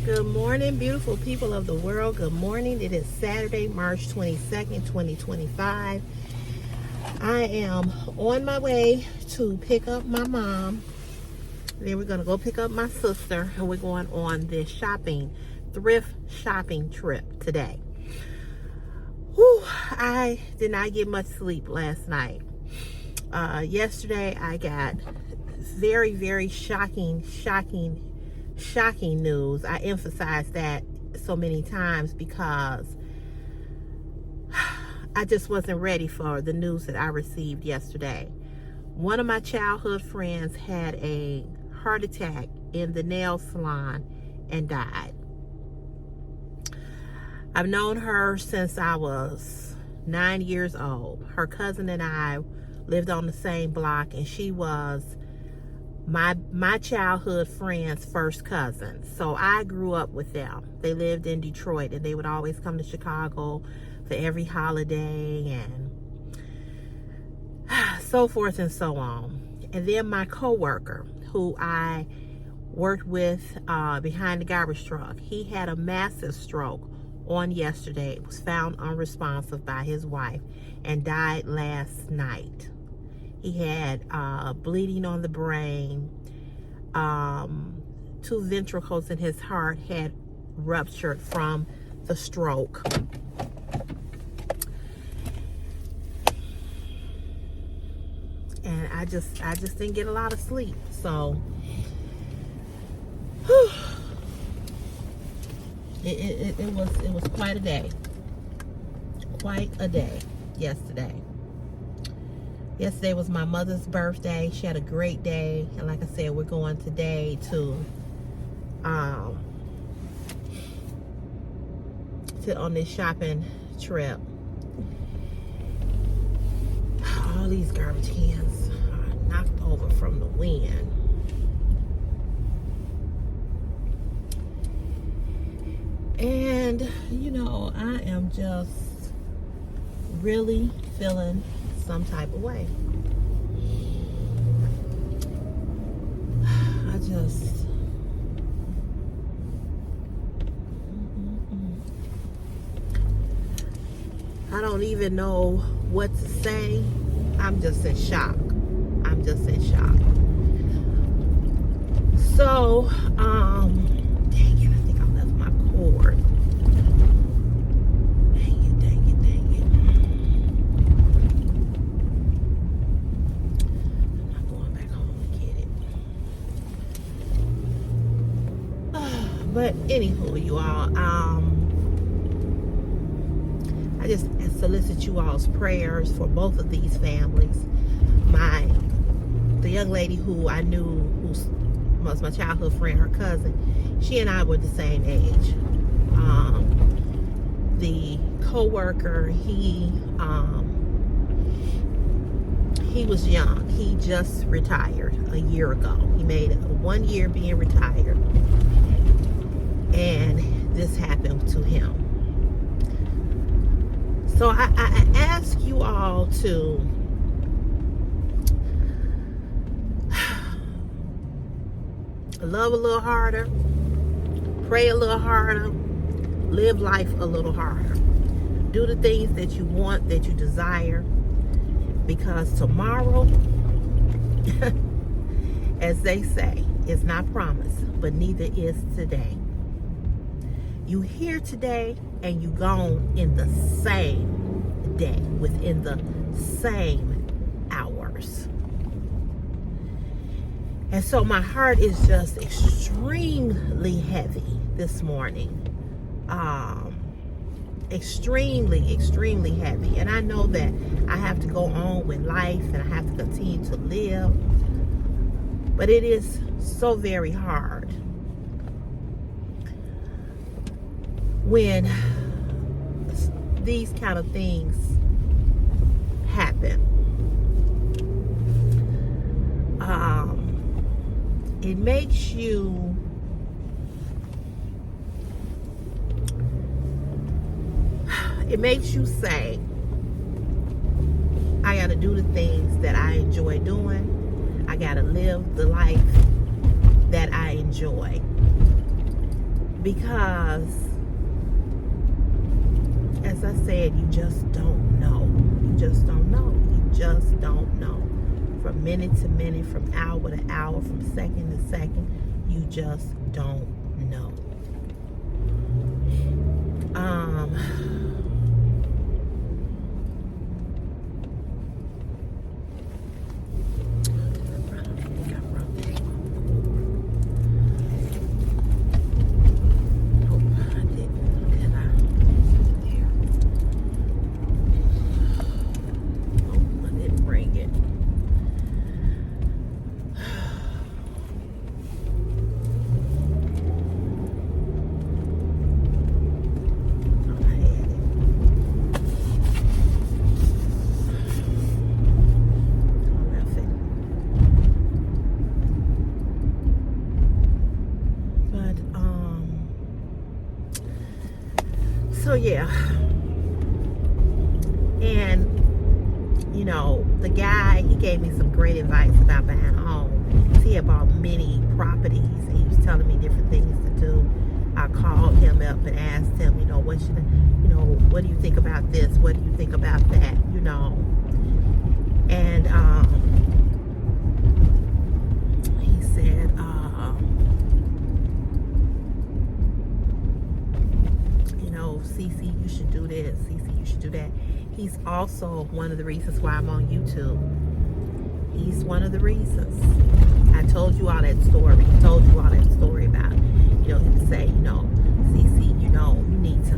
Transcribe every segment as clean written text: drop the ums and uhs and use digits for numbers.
Good morning, beautiful people of the world. Good morning. It is Saturday, March 22nd, 2025. I am on my way to pick up my mom. Then we're going to go pick up my sister, and we're going on this thrift shopping trip today. Whew, I did not get much sleep last night. Yesterday, I got very, very shocking news. I emphasize that so many times because I just wasn't ready for the news that I received yesterday. One of my childhood friends had a heart attack in the nail salon and died. I've known her since I was 9 years old. Her cousin and I lived on the same block, and she was my childhood friend's first cousin. So I grew up with them. They lived in Detroit, and they would always come to Chicago for every holiday and so forth and so on. And then my coworker, who I worked with behind the garbage truck, he had a massive stroke on yesterday. Was found unresponsive by his wife and died last night. He had bleeding on the brain. 2 ventricles in his heart had ruptured from the stroke. And I just didn't get a lot of sleep. So it was quite a day. Quite a day yesterday. Yesterday was my mother's birthday. She had a great day. And like I said, we're going today to on this shopping trip. All these garbage cans are knocked over from the wind. And, you know, I am just really feeling some type of way. I don't even know what to say. I'm just in shock. So, dang it, I think I left my cord. Dang it. I'm not going back home to get it. But anywho, you all, I just solicit you all's prayers for both of these families. The young lady who I knew, who was my childhood friend, her cousin, she and I were the same age. The co-worker, he was young. He just retired a year ago. He made 1 year being retired, and this happened to him. So I ask you all to love a little harder, pray a little harder, live life a little harder. Do the things that you want, that you desire, because tomorrow, as they say, is not promised, but neither is today. You here today and you gone in the same day, within the same hours. And so my heart is just extremely heavy this morning. Extremely heavy. And I know that I have to go on with life and I have to continue to live. But it is so very hard when these kind of things happen. It makes you say, I gotta do the things that I enjoy doing. I gotta live the life that I enjoy. because, as I said, you just don't know. You just don't know. You just don't know. From minute to minute, from hour to hour, from second to second, you just don't know. So yeah, and you know, the guy, he gave me some great advice about buying a home. He had bought many properties and he was telling me different things to do. I called him up and asked him, you know, what should I, you know, what do you think about this? What do you think about that? You know, and he said, Cece, you should do this. Cece, you should do that. He's also one of the reasons why I'm on YouTube. He's one of the reasons. I told you all that story. I told you all that story about, you know, him say, you know, Cece, you know, you need to,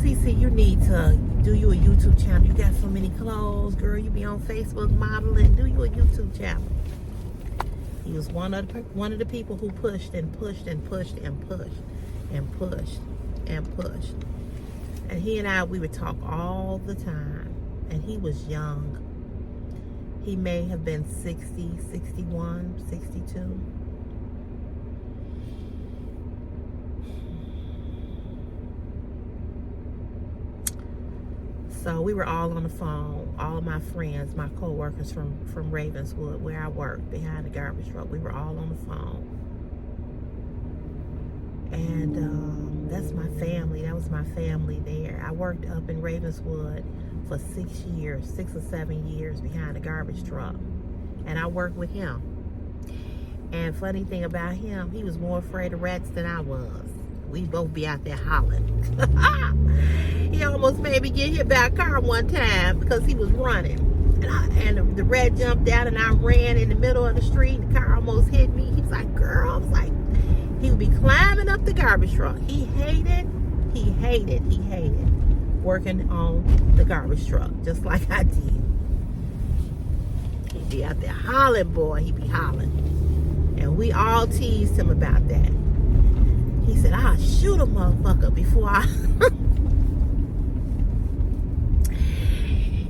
Cece, you need to do you a YouTube channel. You got so many clothes, girl. You be on Facebook modeling. Do you a YouTube channel. He was one of the people who pushed and pushed and pushed and pushed and pushed and pushed. And he and I, we would talk all the time. And he was young. He may have been 60, 61, 62. So we were all on the phone. All of my friends, my co-workers from Ravenswood, where I worked, behind the garbage truck. We were all on the phone. And that's my family. That was my family there. I worked up in Ravenswood for 6 years, 6 or 7 years behind the garbage truck. And I worked with him. And funny thing about him, he was more afraid of rats than I was. We both be out there hollering. He almost made me get hit by a car one time because he was running. And the rat jumped out and I ran in the middle of the street. And the car almost hit me. He was like, girl. I was like, he would be climbing up the garbage truck. He hated working on the garbage truck, just like I did. He'd be out there hollering, boy. He'd be hollering. And we all teased him about that. He said, I'll shoot a motherfucker before I...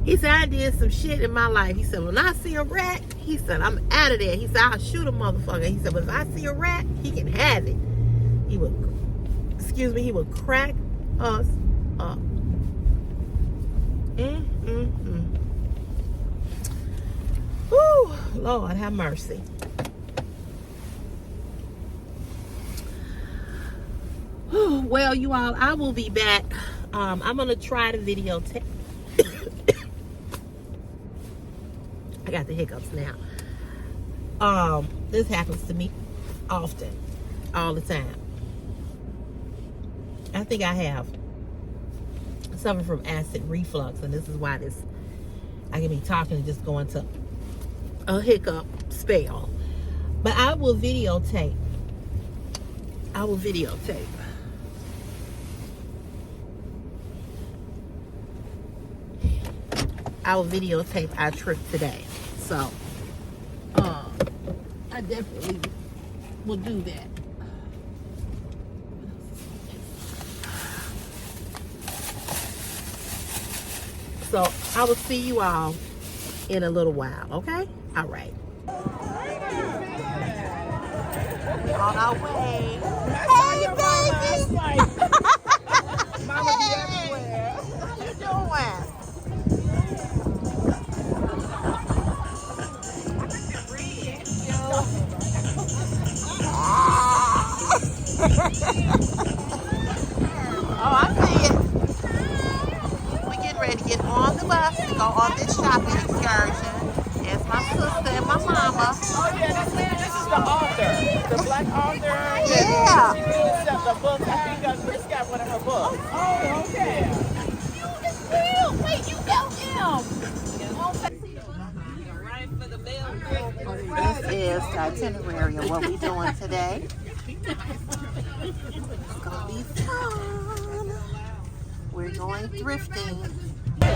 He said, I did some shit in my life. He said, when I see a rat, he said, I'm out of there. He said, I'll shoot a motherfucker. He said, but if I see a rat, he can have it. He would, he would crack us up. Whew, Lord, have mercy. Well, you all, I will be back. I'm going to try to videotape. I got the hiccups now. This happens to me often, all the time. I think I have suffer from acid reflux, and this is why I can be talking and just go into a hiccup spell. But I will videotape. I will videotape our trip today. So, I definitely will do that. So, I will see you all in a little while, okay? All right. On our way. Hey, baby! Mama be everywhere. How you doing? Ah! The black author. Yeah. She reads the book. I think this got one of her books. Oh, okay. You is real. Wait, you know him. This is the itinerary of what we're doing today. It's gonna be fun. We're going thrifting. We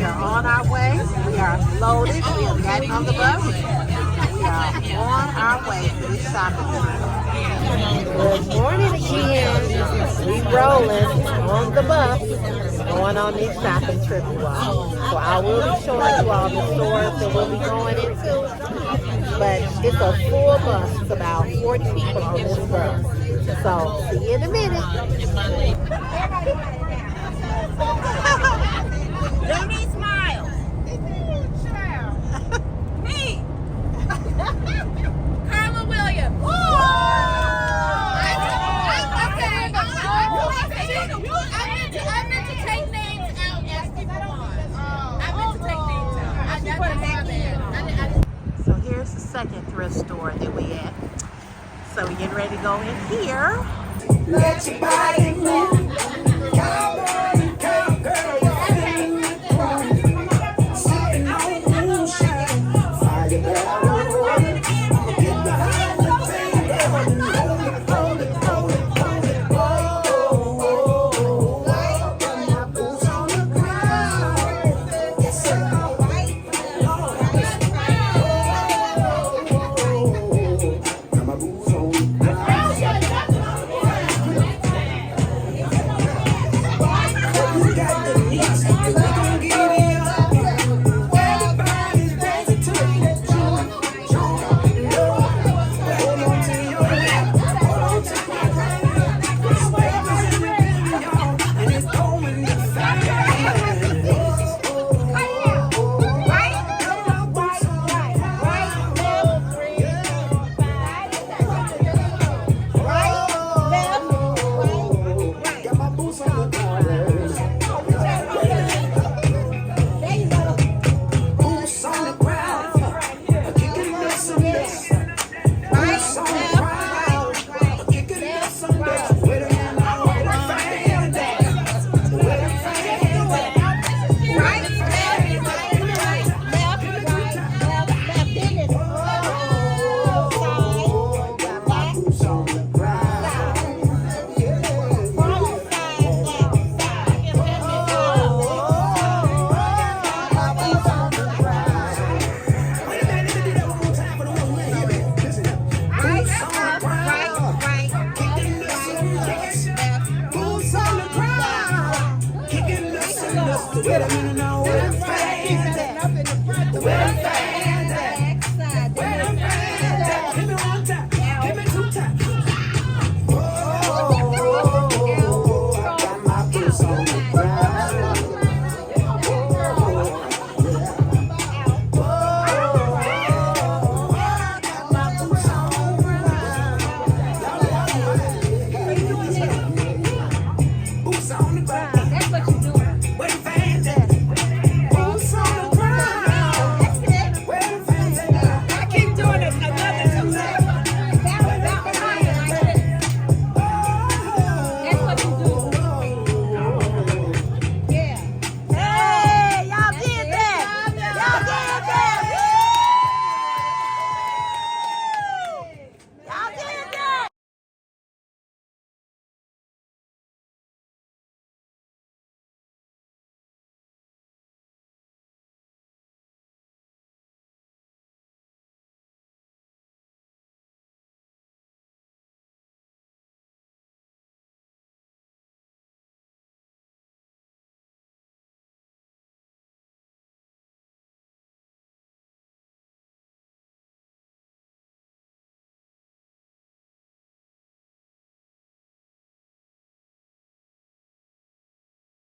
are on our way. We are loaded. We have gotten on the bus. We are on our way to this shopping trip. Good morning again. We rolling on the bus, going on this shopping trip, you all. So I will be showing you all the stores that we'll be going into. But it's a full bus. It's about 40 people on this bus. So see you in a minute. Don't need smiles. Me. Carla Williams. I meant to take names out as people want. I meant to take names out. So here's the second thrift store that we at. So we're getting ready to go in here. Let your body move.